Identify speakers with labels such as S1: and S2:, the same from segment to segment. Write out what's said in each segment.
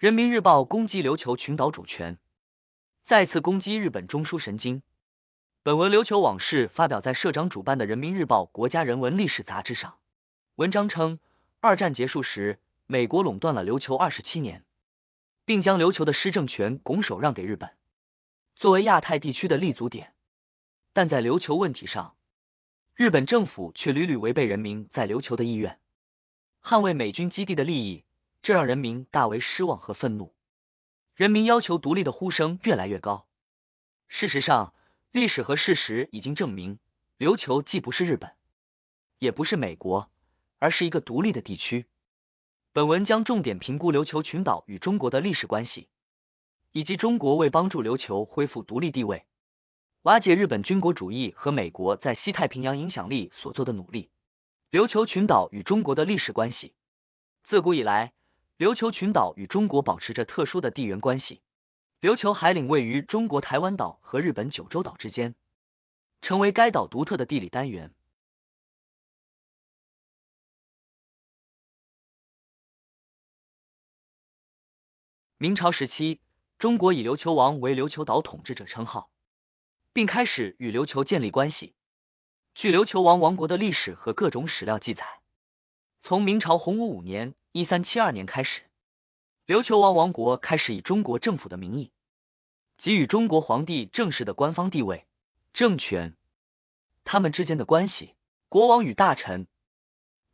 S1: 人民日报攻击琉球群岛主权，再次攻击日本中枢神经。本文琉球往事发表在社长主办的人民日报国家人文历史杂志上。文章称，二战结束时，美国垄断了琉球27年，并将琉球的施政权拱手让给日本，作为亚太地区的立足点。但在琉球问题上，日本政府却屡屡违背人民在琉球的意愿，捍卫美军基地的利益，这让人民大为失望和愤怒。人民要求独立的呼声越来越高。事实上，历史和事实已经证明，琉球既不是日本，也不是美国，而是一个独立的地区。本文将重点评估琉球群岛与中国的历史关系，以及中国为帮助琉球恢复独立地位，瓦解日本军国主义和美国在西太平洋影响力所做的努力。琉球群岛与中国的历史关系。自古以来，琉球群岛与中国保持着特殊的地缘关系。琉球海岭位于中国台湾岛和日本九州岛之间，成为该岛独特的地理单元。明朝时期，中国以琉球王为琉球岛统治者称号，并开始与琉球建立关系。据琉球王王国的历史和各种史料记载，从明朝洪武5年1372年开始，琉球王王国开始以中国政府的名义，给予中国皇帝正式的官方地位、政权。他们之间的关系，国王与大臣，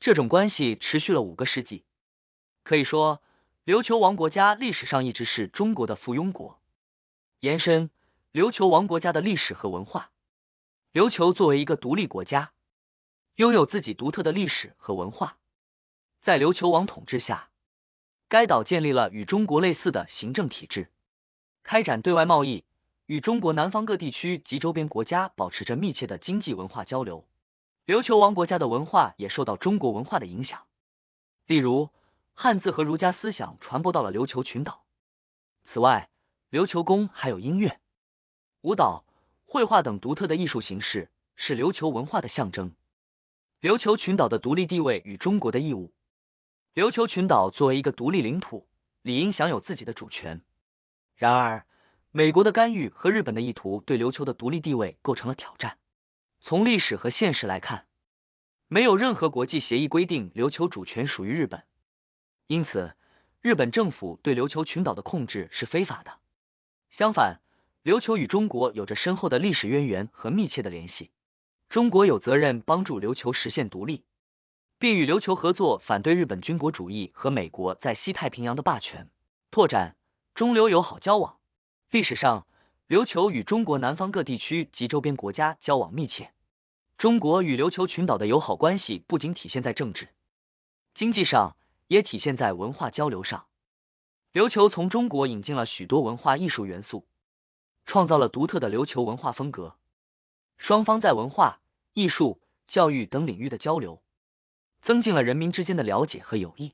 S1: 这种关系持续了5个世纪。可以说，琉球王国家历史上一直是中国的附庸国。延伸，琉球王国家的历史和文化。琉球作为一个独立国家，拥有自己独特的历史和文化。在琉球王统治下，该岛建立了与中国类似的行政体制，开展对外贸易，与中国南方各地区及周边国家保持着密切的经济文化交流。琉球王国家的文化也受到中国文化的影响，例如汉字和儒家思想传播到了琉球群岛。此外，琉球宫还有音乐、舞蹈、绘画等独特的艺术形式，是琉球文化的象征。琉球群岛的独立地位与中国的义务。琉球群岛作为一个独立领土，理应享有自己的主权。然而，美国的干预和日本的意图对琉球的独立地位构成了挑战。从历史和现实来看，没有任何国际协议规定琉球主权属于日本，因此，日本政府对琉球群岛的控制是非法的。相反，琉球与中国有着深厚的历史渊源和密切的联系，中国有责任帮助琉球实现独立，并与琉球合作，反对日本军国主义和美国在西太平洋的霸权，拓展中琉友好交往。历史上，琉球与中国南方各地区及周边国家交往密切。中国与琉球群岛的友好关系不仅体现在政治、经济上，也体现在文化交流上。琉球从中国引进了许多文化艺术元素，创造了独特的琉球文化风格。双方在文化、艺术、教育等领域的交流，增进了人民之间的了解和友谊，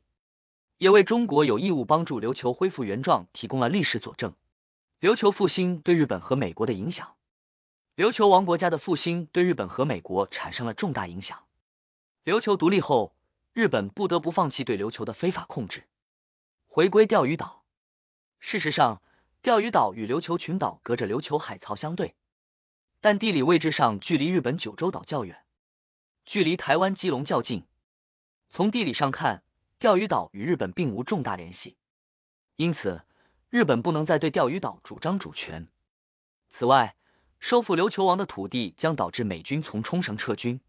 S1: 也为中国有义务帮助琉球恢复原状提供了历史佐证。琉球复兴对日本和美国的影响。琉球王国家的复兴对日本和美国产生了重大影响。琉球独立后，日本不得不放弃对琉球的非法控制，回归钓鱼岛。事实上，钓鱼岛与琉球群岛隔着琉球海槽相对，但地理位置上距离日本九州岛较远，距离台湾基隆较近。从地理上看，钓鱼岛与日本并无重大联系，因此日本不能再对钓鱼岛主张主权。此外，收复琉球王的土地将导致美军从冲绳撤军，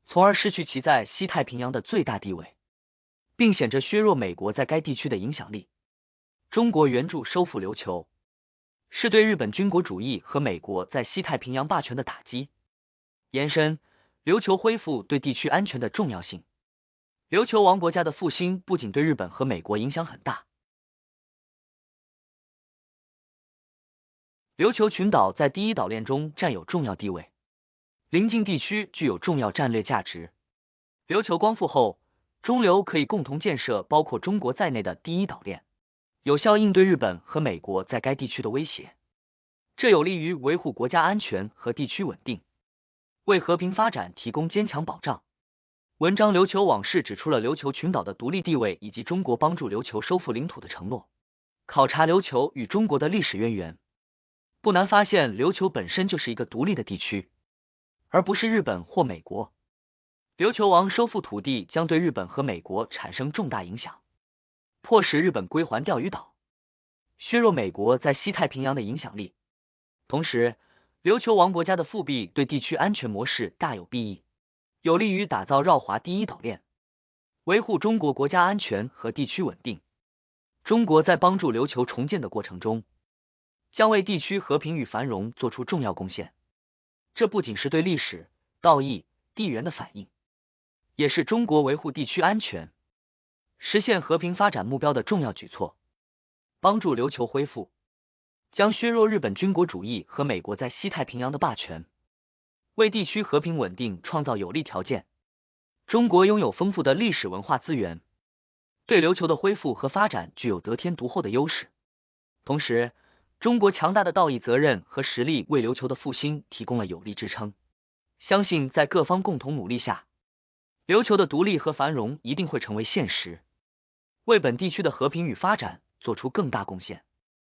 S1: 从而失去其在西太平洋的最大地位，并显着削弱美国在该地区的影响力。中国援助收复琉球，是对日本军国主义和美国在西太平洋霸权的打击。延伸，琉球恢复对地区安全的重要性。琉球王国家的复兴不仅对日本和美国影响很大，琉球群岛在第一岛链中占有重要地位，邻近地区具有重要战略价值。琉球光复后，中琉可以共同建设包括中国在内的第一岛链，有效应对日本和美国在该地区的威胁，这有利于维护国家安全和地区稳定，为和平发展提供坚强保障。文章《琉球往事》指出了琉球群岛的独立地位以及中国帮助琉球收复领土的承诺。考察琉球与中国的历史渊源，不难发现琉球本身就是一个独立的地区，而不是日本或美国。琉球王收复土地将对日本和美国产生重大影响，迫使日本归还钓鱼岛，削弱美国在西太平洋的影响力。同时，琉球王国家的复辟对地区安全模式大有裨益，有利于打造绕华第一岛链，维护中国国家安全和地区稳定。中国在帮助琉球重建的过程中，将为地区和平与繁荣做出重要贡献。这不仅是对历史、道义、地缘的反应，也是中国维护地区安全、实现和平发展目标的重要举措。帮助琉球恢复，将削弱日本军国主义和美国在西太平洋的霸权，为地区和平稳定创造有利条件。中国拥有丰富的历史文化资源，对琉球的恢复和发展具有得天独厚的优势。同时，中国强大的道义责任和实力为琉球的复兴提供了有力支撑。相信在各方共同努力下，琉球的独立和繁荣一定会成为现实，为本地区的和平与发展做出更大贡献。